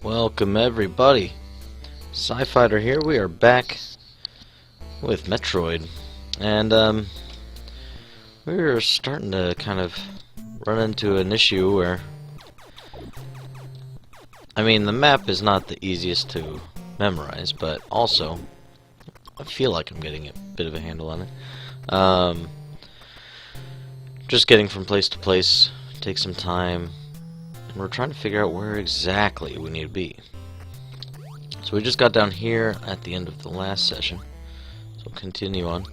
Welcome everybody. Sci-Fighter here. We are back with Metroid. And we're starting to kind of run into an issue where the map is not the easiest to memorize, but also I feel like I'm getting a bit of a handle on it. Just getting from place to place takes some time. We're trying to figure out where exactly we need to be. So we just got down here at the end of the last session. So we'll continue on.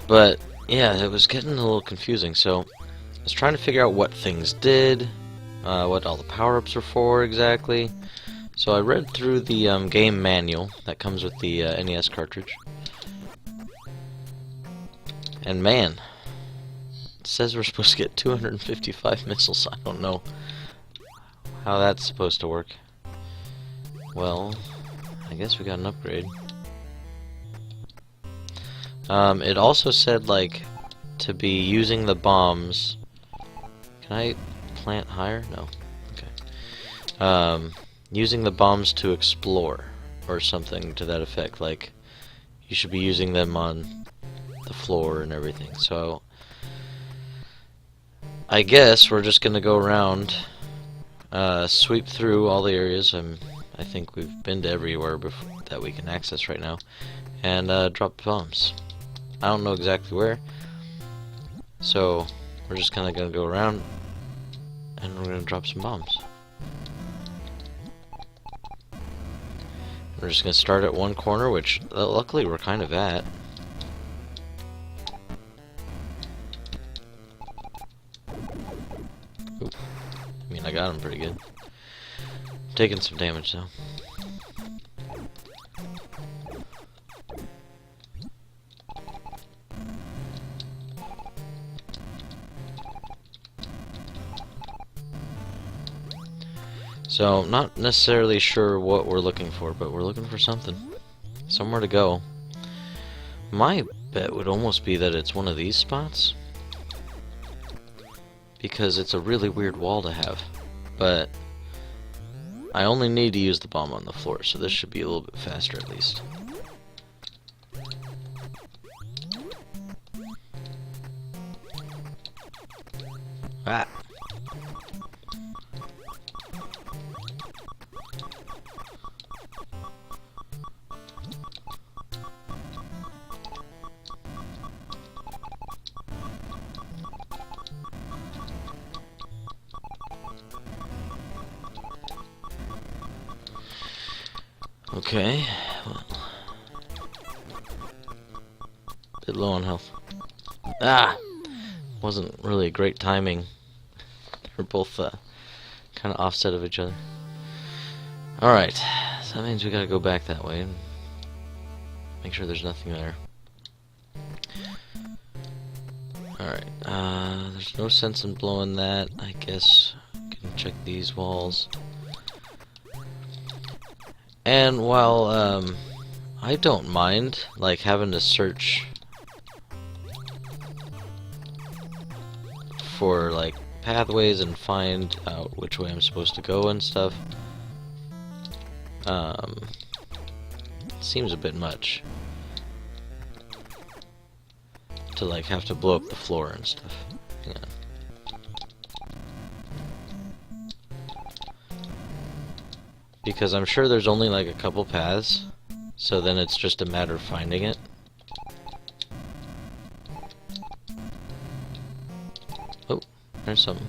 But yeah, it was getting a little confusing. So I was trying to figure out what things did, what all the power-ups are for exactly. So I read through the game manual that comes with the NES cartridge. And man, it says we're supposed to get 255 missiles. I don't know how that's supposed to work. Well, I guess we got an upgrade. It also said, like, to be using the bombs. Can I plant higher? No. Okay. Using the bombs to explore, or something to that effect. Like, you should be using them on the floor and everything. So I guess we're just gonna go around, sweep through all the areas. I think we've been to everywhere that we can access right now, and drop bombs. I don't know exactly where, so we're just kind of gonna go around, and we're gonna drop some bombs. We're just gonna start at one corner, which luckily we're kind of at. Oop. I got him pretty good. Taking some damage though. So, not necessarily sure what we're looking for, but we're looking for something. Somewhere to go. My bet would almost be that it's one of these spots, because it's a really weird wall to have. But I only need to use the bomb on the floor, so this should be a little bit faster at least. Ah! Okay, well, bit low on health. Ah! Wasn't really a great timing. They're both kind of offset of each other. Alright, so that means we gotta go back that way and make sure there's nothing there. Alright, there's no sense in blowing that. I guess I can check these walls. And while I don't mind like having to search for like pathways and find out which way I'm supposed to go and stuff, it seems a bit much to like have to blow up the floor and stuff. Hang on. Because I'm sure there's only like a couple paths, so then it's just a matter of finding it. Oh, there's something.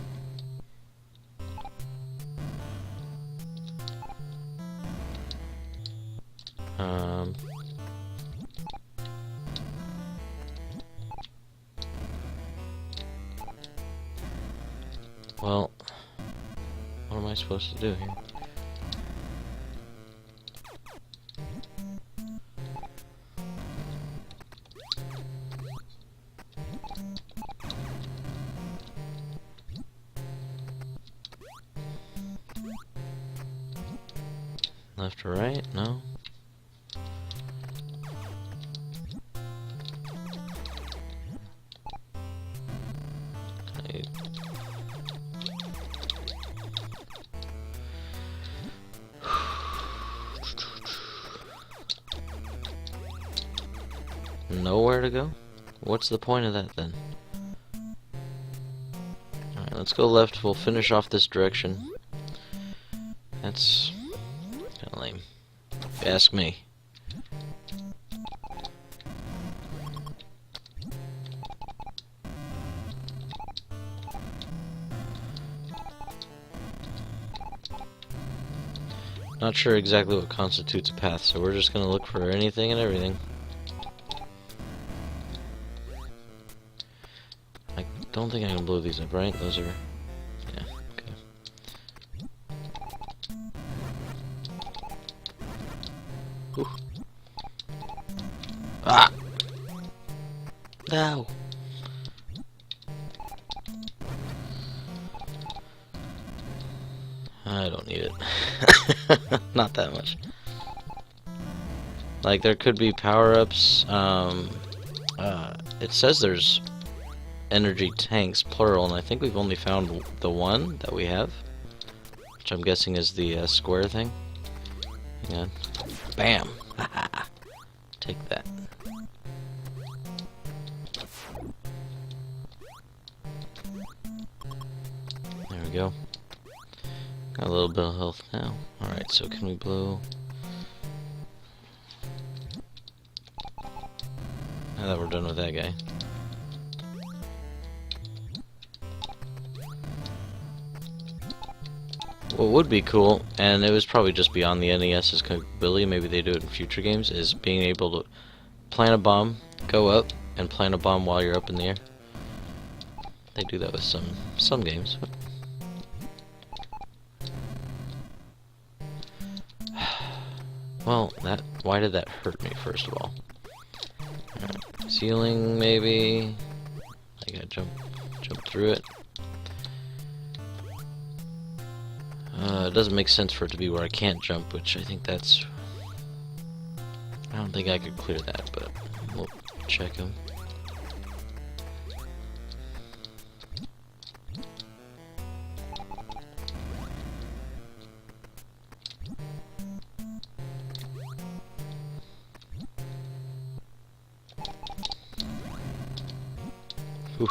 Well, what am I supposed to do here? Left or right? No. nowhere to go? What's the point of that then? Alright, let's go left. We'll finish off this direction. That's kinda lame, if you ask me. Not sure exactly what constitutes a path, so we're just gonna look for anything and everything. I don't think I can blow these up, right? Those are... yeah, okay. Ooh. Ah! No! I don't need it. Not that much. Like, there could be power-ups. It says there's energy tanks, plural, and I think we've only found the one that we have, which I'm guessing is the square thing. Hang on. Bam! Take that. There we go. Got a little bit of health now. Alright, so can we blow... now that we're done with that guy. What would be cool, and it was probably just beyond the NES's capability, maybe they do it in future games, is being able to plant a bomb, go up, and plant a bomb while you're up in the air. They do that with some games. Well, why did that hurt me, first of all? Alright, ceiling, maybe. I gotta jump through it. It doesn't make sense for it to be where I can't jump, which I think that's... I don't think I could clear that, but we'll check them. Whew.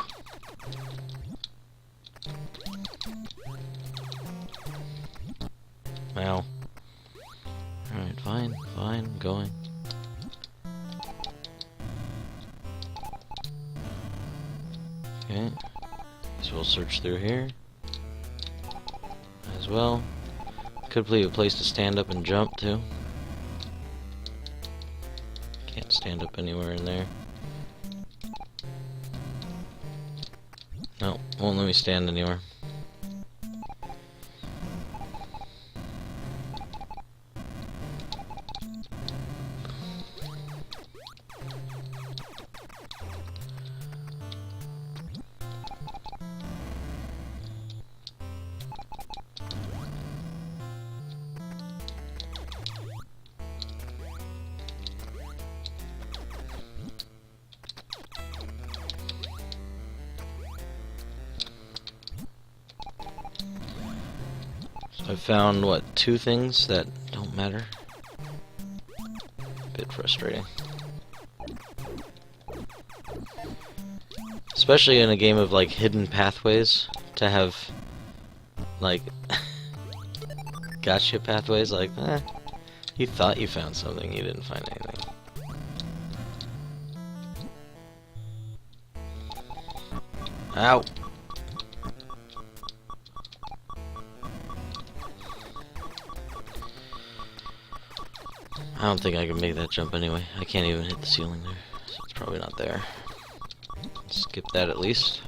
Wow. Alright, fine, going. Okay. So we'll search through here as well. Could be a place to stand up and jump too. Can't stand up anywhere in there. No, won't let me stand anywhere. I found, what, 2 things that don't matter? A bit frustrating. Especially in a game of, like, hidden pathways, to have, like, gotcha pathways, like, you thought you found something, you didn't find anything. Ow! I don't think I can make that jump anyway. I can't even hit the ceiling there, so it's probably not there. Skip that at least.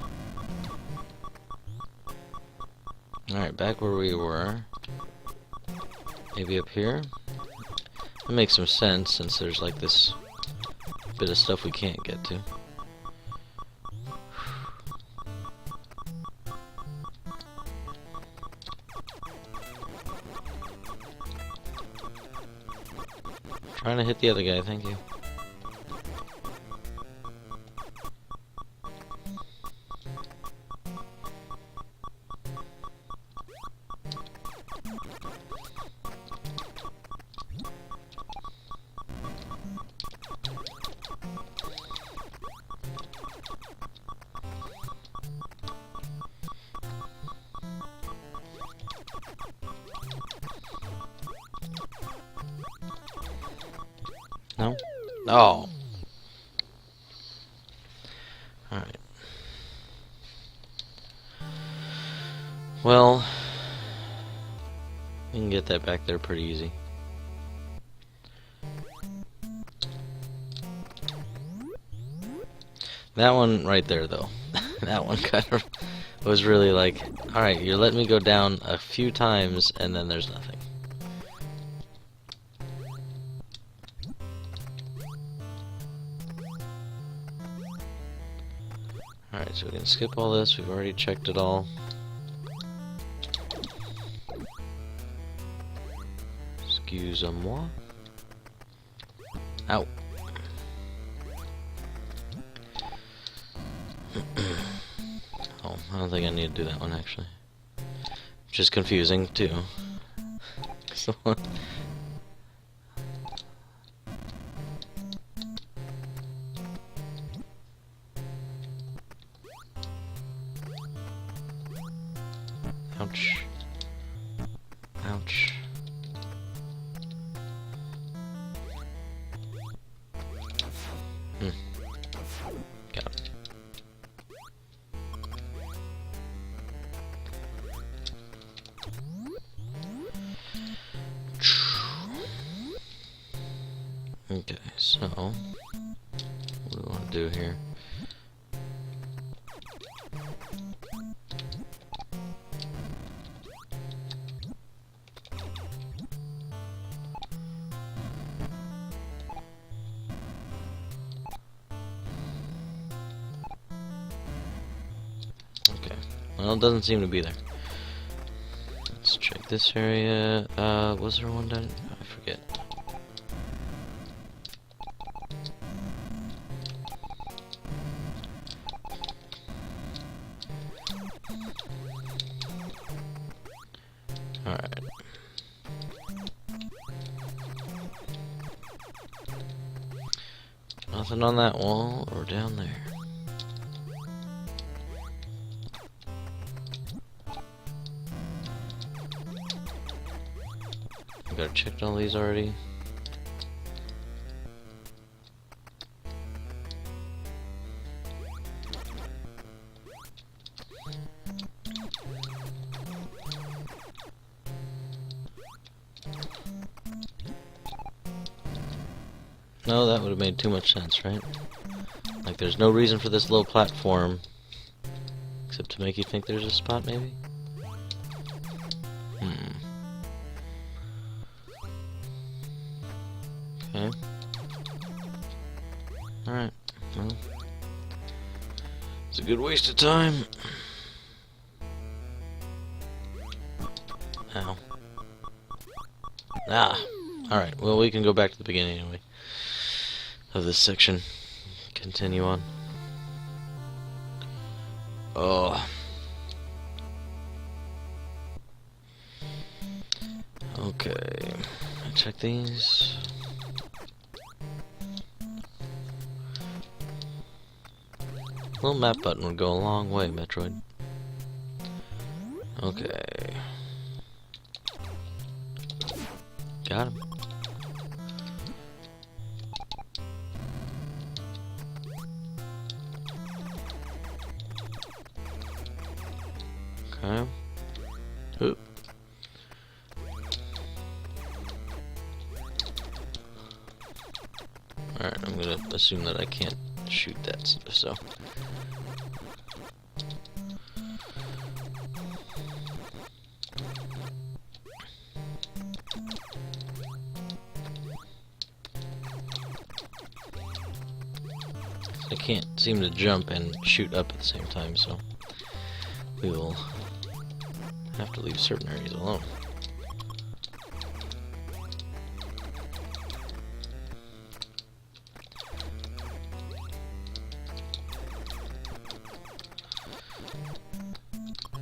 Alright, back where we were. Maybe up here? It makes some sense since there's like this bit of stuff we can't get to. Trying to hit the other guy, thank you. Oh. Alright. Well, you can get that back there pretty easy. That one right there, though. That one kind of was really like, alright, you're letting me go down a few times, and then there's nothing. Alright, so we can skip all this. We've already checked it all. Excuse-moi. Ow. Oh, I don't think I need to do that one, actually. Which is confusing, too. So, ouch. Ouch. Got it. Okay, so what do we want to do here? Okay, well, it doesn't seem to be there. Let's check this area. Was there one down? I forget. Alright. Nothing on that wall or down there. I gotta check all these already. No, that would have made too much sense, right? Like, there's no reason for this little platform except to make you think there's a spot, maybe? Okay. Alright, well, it's a good waste of time. Ow. Ah! Alright, well, we can go back to the beginning anyway of this section. Continue on. Oh. Okay. Check these. Little map button would go a long way, Metroid. Okay. Got him. Okay. Oop. Alright, I'm gonna assume that I can't shoot that, so. I can't seem to jump and shoot up at the same time, so we will have to leave certain areas alone.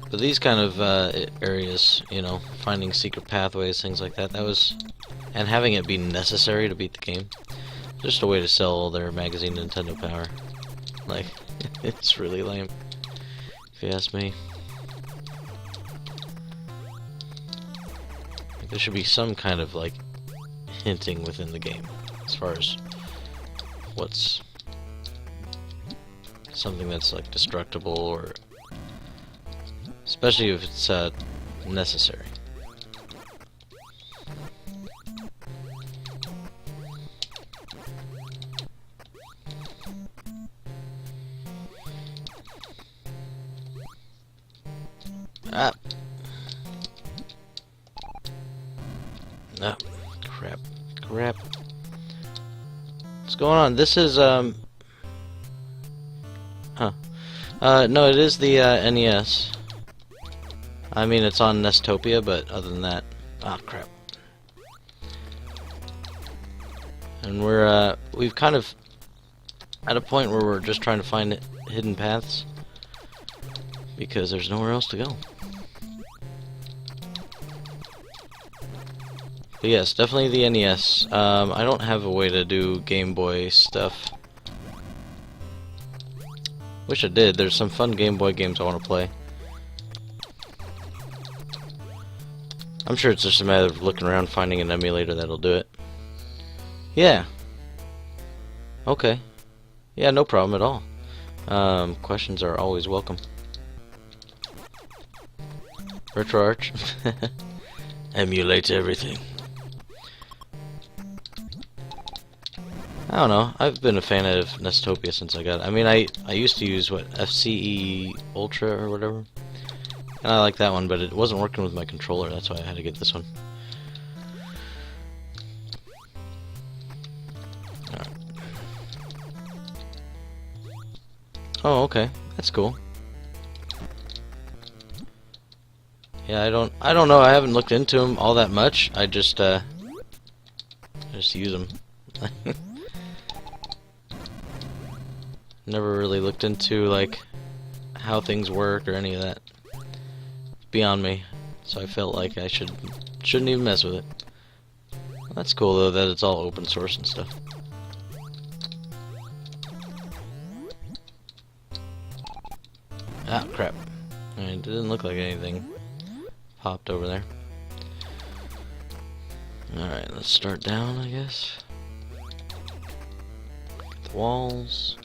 But these kind of areas, you know, finding secret pathways, things like that, and having it be necessary to beat the game, just a way to sell their magazine Nintendo Power. Like, it's really lame, if you ask me. Like, there should be some kind of, like, hinting within the game, as far as what's something that's like destructible, or especially if it's necessary. Ah. Ah. Crap. Crap. What's going on? This is, Huh. No, it is the, NES. I mean, it's on Nestopia, but other than that... Ah, crap. And we've kind of at a point where we're just trying to find hidden paths, because there's nowhere else to go. But yes, definitely the NES. I don't have a way to do Game Boy stuff. Wish I did. There's some fun Game Boy games I want to play. I'm sure it's just a matter of looking around, finding an emulator that'll do it. Yeah. Okay. Yeah, no problem at all. Questions are always welcome. RetroArch. Emulates everything. I don't know. I've been a fan of Nestopia since I got it. I mean, I used to use, what, FCE Ultra or whatever? And I like that one, but it wasn't working with my controller. That's why I had to get this one. Alright. Oh, okay. That's cool. Yeah, I don't know. I haven't looked into them all that much. I just use them. Never really looked into, like, how things work or any of that. Beyond me. So I felt like I shouldn't even mess with it. Well, that's cool though that it's all open source and stuff. Ah, crap. It didn't look like anything popped over there. Alright, let's start down, I guess. Get the walls.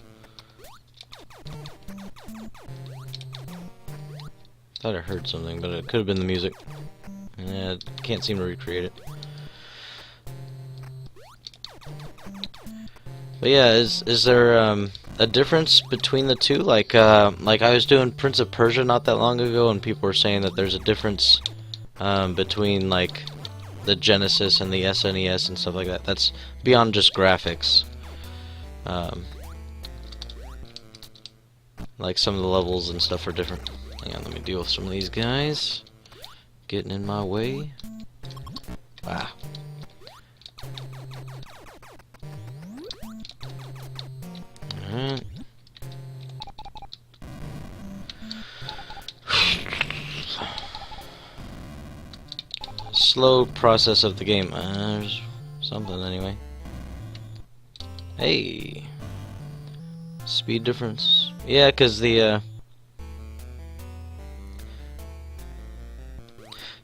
Thought I heard something, but it could have been the music. Yeah, can't seem to recreate it. But yeah, is there a difference between the two? Like I was doing Prince of Persia not that long ago, and people were saying that there's a difference between like the Genesis and the SNES and stuff like that. That's beyond just graphics. Like some of the levels and stuff are different. Hang on, let me deal with some of these guys. Getting in my way. Wow. Alright. Slow process of the game. There's something anyway. Hey. Speed difference. Yeah, because the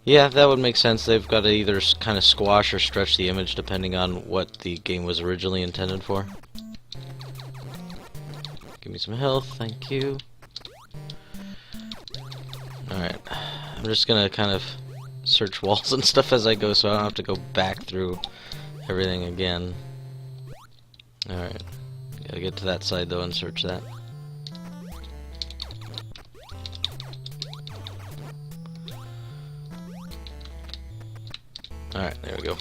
yeah, that would make sense. They've got to either kind of squash or stretch the image depending on what the game was originally intended for. Give me some health, thank you. Alright, I'm just gonna kind of search walls and stuff as I go so I don't have to go back through everything again. Alright, gotta get to that side though and search that. Alright, there we go.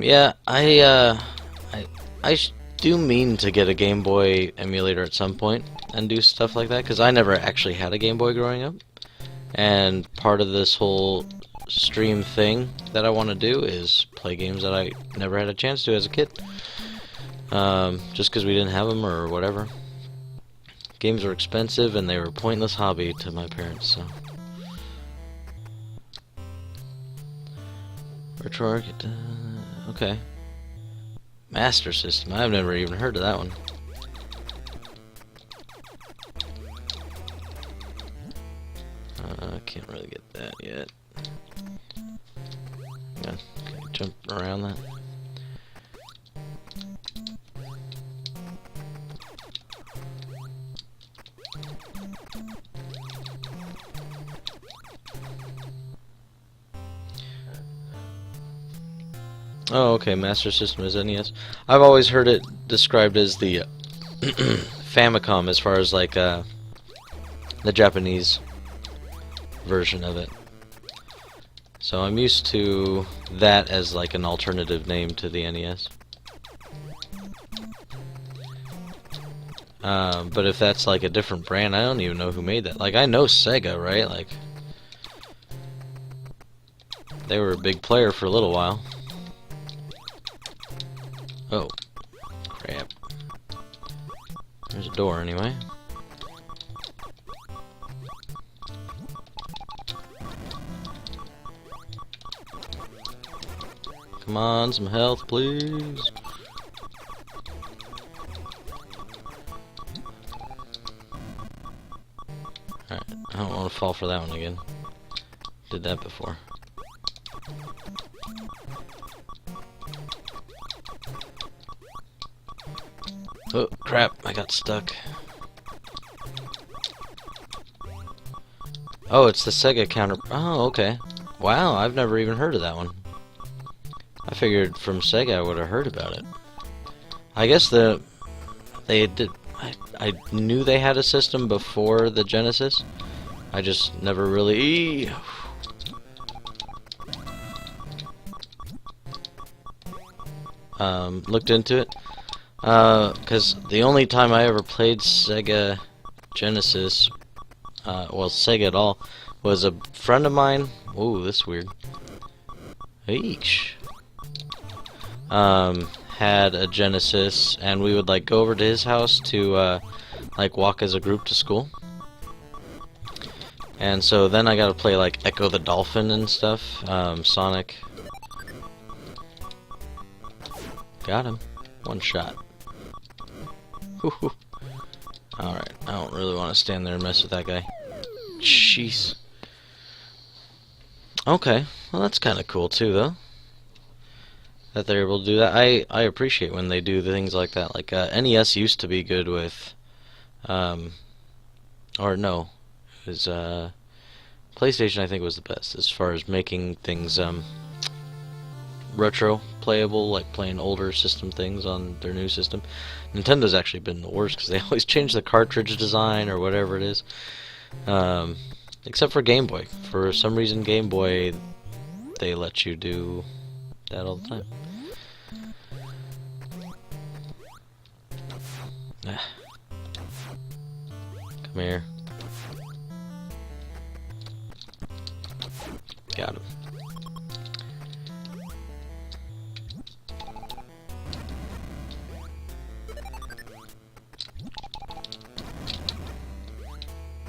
Yeah, I do mean to get a Game Boy emulator at some point and do stuff like that, because I never actually had a Game Boy growing up. And part of this whole stream thing that I want to do is play games that I never had a chance to as a kid. Just because we didn't have them or whatever. Games were expensive and they were a pointless hobby to my parents, so... RetroArch, okay. Master System, I've never even heard of that one. I can't really get that yet. Yeah, okay, jump around that. Oh, okay. Master System is NES. I've always heard it described as the Famicom, as far as like the Japanese version of it. So I'm used to that as like an alternative name to the NES. But if that's like a different brand, I don't even know who made that. Like, I know Sega, right? Like, they were a big player for a little while. Oh, crap. There's a door anyway. Come on, some health, please. Alright, I don't want to fall for that one again. Did that before. Oh, crap, I got stuck. Oh, it's the Sega counter. Oh, okay. Wow, I've never even heard of that one. I figured from Sega I would have heard about it. I guess they did. I knew they had a system before the Genesis. I just never really looked into it. Because the only time I ever played Sega Genesis, well, Sega at all, was a friend of mine. Ooh, this is weird. Eesh. Had a Genesis, and we would like go over to his house to like walk as a group to school. And so then I got to play like Echo the Dolphin and stuff. Sonic. Got him. One shot. Alright, I don't really want to stand there and mess with that guy. Jeez. Okay, well that's kind of cool too, though. That they're able to do that. I appreciate when they do the things like that. Like, NES used to be good with, or no, it was, PlayStation I think was the best as far as making things, retro playable, like playing older system things on their new system. Nintendo's actually been the worst because they always change the cartridge design or whatever it is. Except for Game Boy. For some reason, Game Boy, they let you do that all the time. Come here. Got him.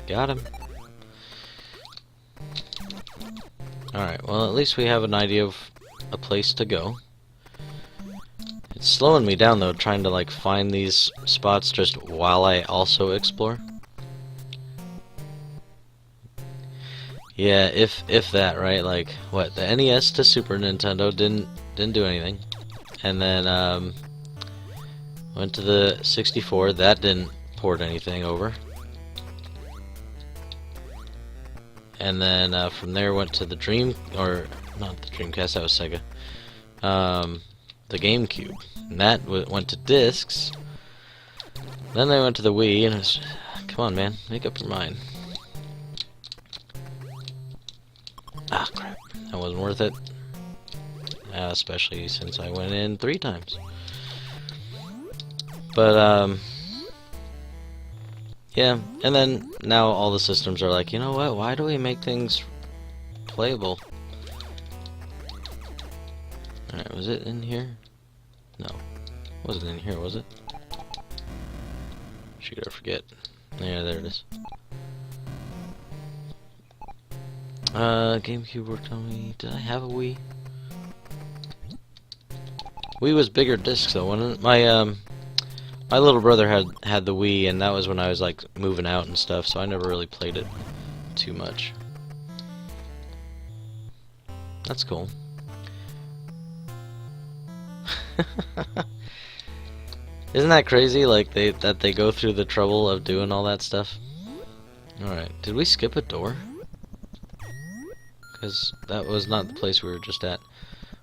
Got him. Alright, well at least we have an idea of a place to go. It's slowing me down though, trying to like find these spots just while I also explore. Yeah, if that, right? Like, what, the NES to Super Nintendo didn't do anything. And then went to the 64, that didn't port anything over. And then from there went to the or not the Dreamcast, that was Sega. The GameCube, and that went to discs. Then they went to the Wii, and it was, come on, man, make up your mind. Ah, crap, that wasn't worth it. Especially since I went in 3 times. But yeah, and then now all the systems are like, you know what, why do we make things playable? Alright, was it in here? No. It wasn't in here, was it? Should I forget? Yeah, there it is. GameCube worked on me. Did I have a Wii? Wii was bigger discs though, wasn't it? My little brother had the Wii, and that was when I was like moving out and stuff, so I never really played it too much. That's cool. Isn't that crazy? Like that they go through the trouble of doing all that stuff. All right, did we skip a door? Because that was not the place we were just at.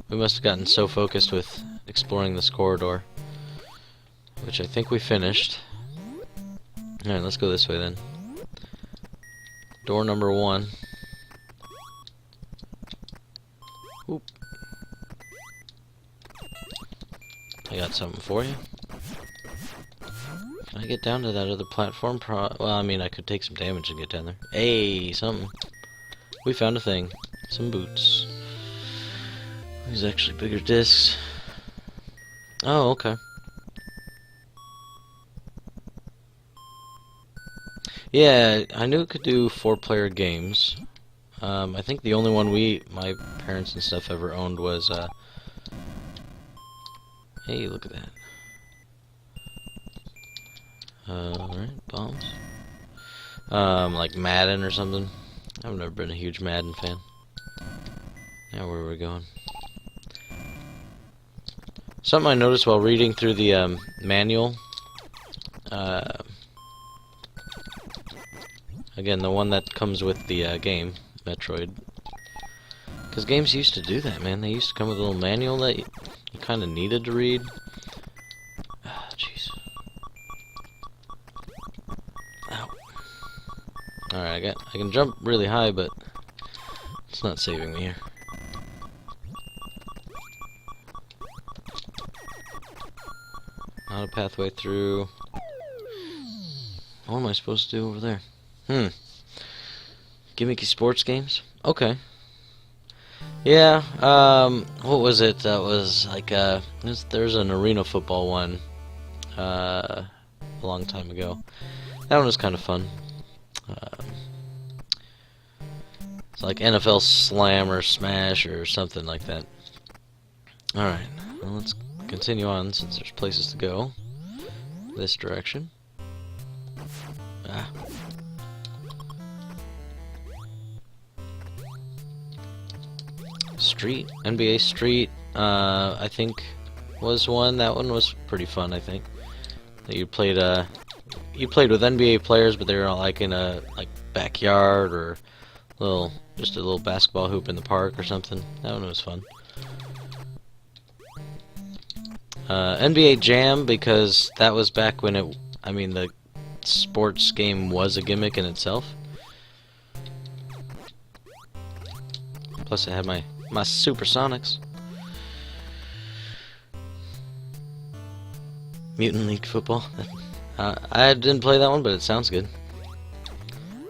We must have gotten so focused with exploring this corridor, which I think we finished. Alright, let's go this way then. Door number 1. Oop. I got something for you. Can I get down to that other platform? Well, I mean, I could take some damage and get down there. Hey, something. We found a thing. Some boots. These actually bigger discs. Oh, okay. Yeah, I knew it could do 4-player games. I think the only one my parents and stuff ever owned was, hey, look at that. Alright, bombs. Like Madden or something. I've never been a huge Madden fan. Now where are we going? Something I noticed while reading through the manual. Again, the one that comes with the game, Metroid. Because games used to do that, man. They used to come with a little manual that you kind of needed to read. Ah, jeez. Ow. Alright, I can jump really high, but it's not saving me here. Not a pathway through. What am I supposed to do over there? Gimmicky sports games? Okay. Yeah, what was it? That was like, there's an arena football one, a long time ago. That one was kind of fun. It's like NFL Slam or Smash or something like that. Alright, well, let's continue on since there's places to go. This direction. Ah. Street, NBA Street, I think was one. That one was pretty fun, I think. You played with NBA players, but they were all like in a backyard or just a little basketball hoop in the park or something. That one was fun. NBA Jam, because that was back when the sports game was a gimmick in itself. Plus, I had my Supersonics. Mutant League Football. I didn't play that one, but it sounds good.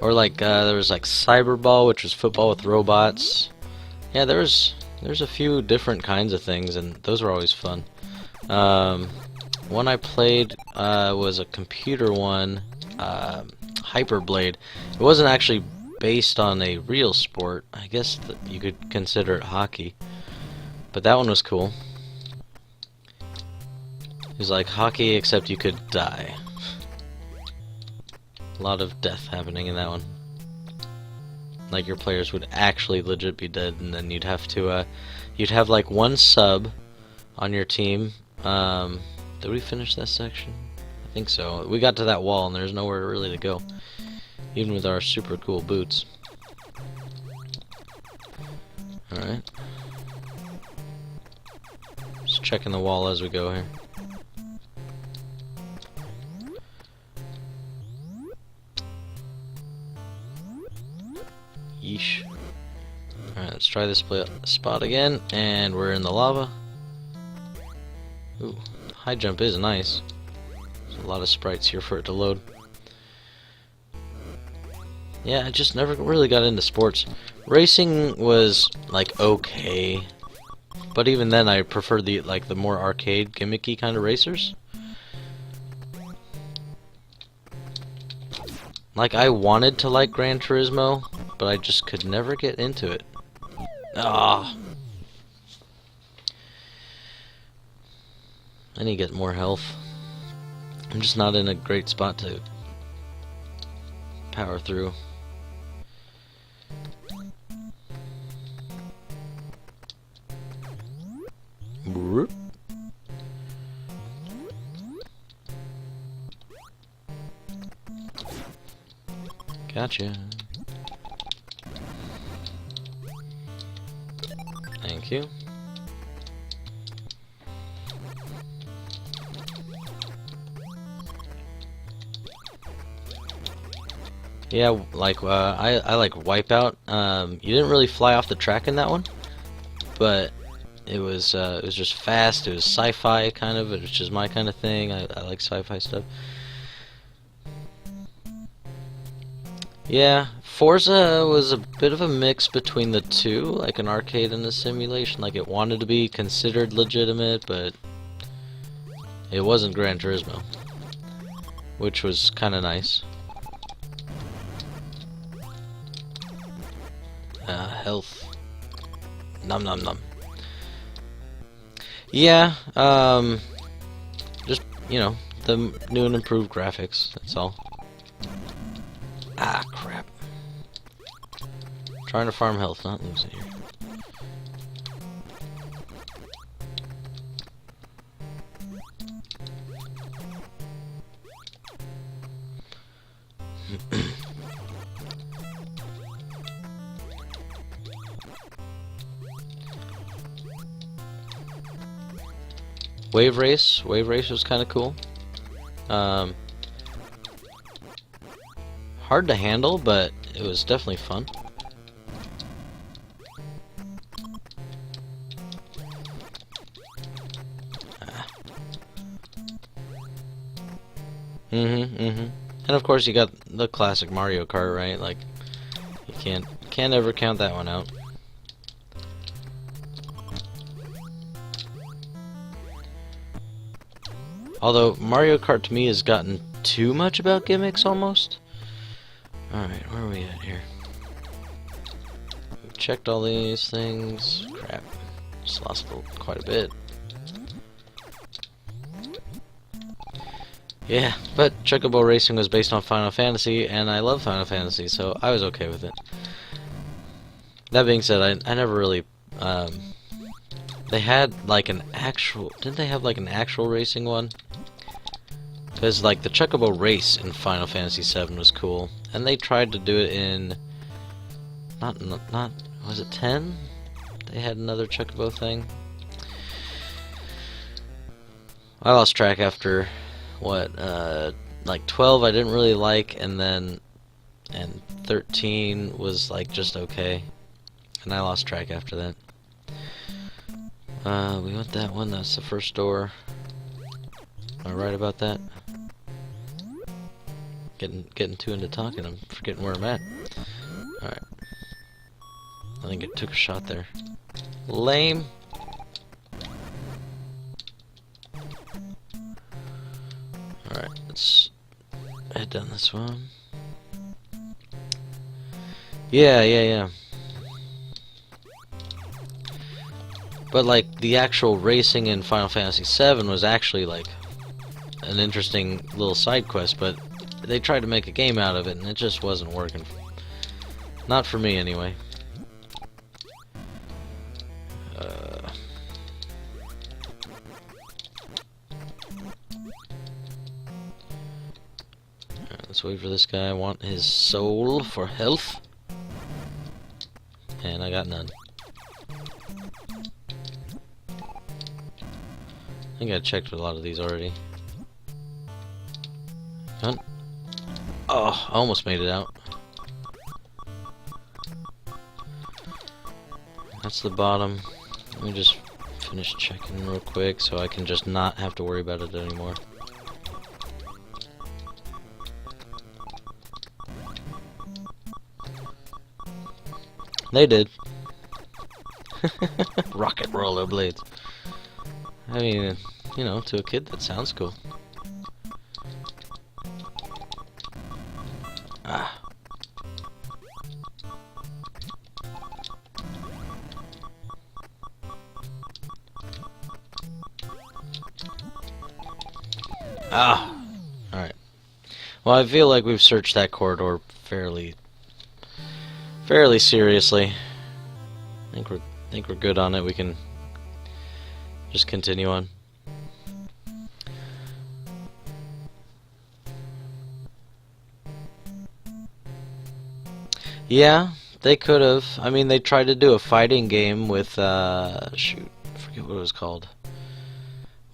Or there was Cyberball, which was football with robots. Yeah, there's a few different kinds of things, and those were always fun. One I played was a computer one, Hyperblade. It wasn't actually based on a real sport. I guess you could consider it hockey. But that one was cool. It was like hockey, except you could die. A lot of death happening in that one. Like your players would actually legit be dead, and then you'd have like one sub on your team. Did we finish that section? I think so. We got to that wall, and there's nowhere really to go. Even with our super cool boots. Alright. Just checking the wall as we go here. Yeesh. Alright, let's try this spot again, and we're in the lava. Ooh, high jump is nice. There's a lot of sprites here for it to load. Yeah, I just never really got into sports. Racing was okay, but even then I preferred the more arcade gimmicky kind of racers. I wanted to like Gran Turismo, but I just could never get into it. Ah. I need to get more health. I'm just not in a great spot to power through. Gotcha. Thank you. Yeah, like I like Wipeout. You didn't really fly off the track in that one, but it was just fast. It was sci-fi kind of, which is my kind of thing. I like sci-fi stuff. Yeah, Forza was a bit of a mix between the two, like an arcade and a simulation. Like it wanted to be considered legitimate, but it wasn't Gran Turismo, which was kind of nice. Health. Num num num. Yeah, just, you know, the new and improved graphics, that's all. Ah, crap. Trying to farm health, not losing here. Wave race was kind of cool. Hard to handle, but it was definitely fun. And of course you got the classic Mario Kart, right? Like you can't ever count that one out. Although Mario Kart to me has gotten too much about gimmicks almost. Alright, where are we at here? We've checked all these things. Crap. Just lost quite a bit. Yeah, but Chocobo Racing was based on Final Fantasy, and I love Final Fantasy, so I was okay with it. That being said, I never really, they had like an actual, didn't they have like an actual racing one? Because like the Chocobo race in Final Fantasy VII was cool, and they tried to do it in, not was it 10? They had another Chocobo thing. I lost track after what, like 12 I didn't really like, and 13 was like just okay, and I lost track after that. We went that one, that's the first door. Am I right about that? Getting too into talking, I'm forgetting where I'm at. Alright. I think it took a shot there. Lame. Alright, let's head down this one. Yeah. But like the actual racing in Final Fantasy VII was actually like an interesting little side quest, but they tried to make a game out of it and it just wasn't working. Not for me anyway. Let's wait for this guy. I want his soul for health. And I got none. I think I checked a lot of these already. Hunt. Oh, I almost made it out. That's the bottom. Let me just finish checking real quick so I can just not have to worry about it anymore. They did. Rocket rollerblades. I mean, you know, to a kid that sounds cool. Ah. Ah. Alright. Well, I feel like we've searched that corridor fairly seriously. I think we're good on it. We can just continue on. Yeah, they could have. I mean, they tried to do a fighting game with shoot, I forget what it was called.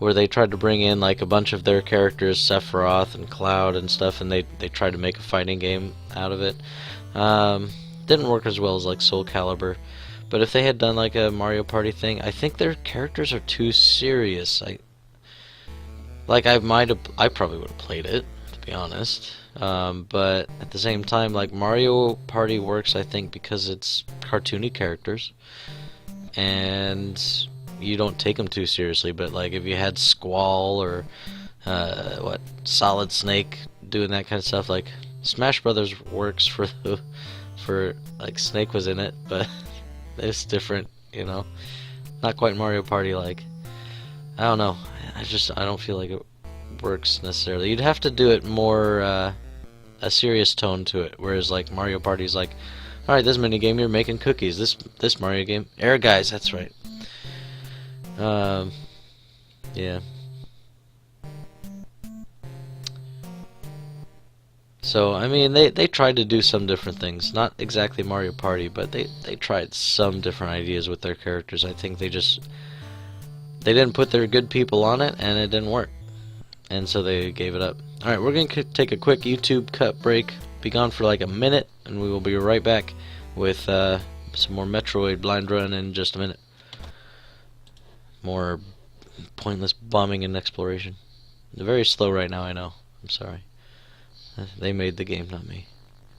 where they tried to bring in like a bunch of their characters, Sephiroth and Cloud and stuff, and they tried to make a fighting game out of it. Didn't work as well as like Soul Calibur, but if they had done like a Mario Party thing, I think their characters are too serious. I probably would have played it, to be honest. But at the same time, like Mario Party works, I think, because it's cartoony characters, and you don't take them too seriously. But like if you had Squall or Solid Snake doing that kind of stuff, like Smash Brothers works for like Snake was in it, but it's different, you know. Not quite Mario Party like. I don't know. I don't feel like it works necessarily. You'd have to do it more a serious tone to it, whereas like Mario Party's like, all right, this mini game you're making cookies. This Mario game, Air Guys, that's right. Yeah. So I mean, they tried to do some different things. Not exactly Mario Party, but they tried some different ideas with their characters. I think they didn't put their good people on it, and it didn't work. And so they gave it up. Alright, we're going to take a quick YouTube cut break, be gone for like a minute, and we will be right back with some more Metroid Blind Run in just a minute. More pointless bombing and exploration. They're very slow right now, I know. I'm sorry. They made the game, not me.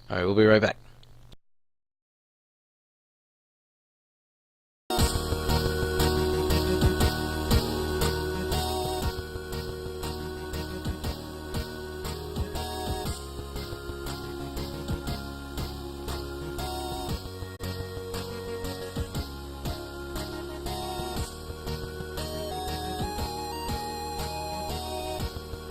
Alright, we'll be right back.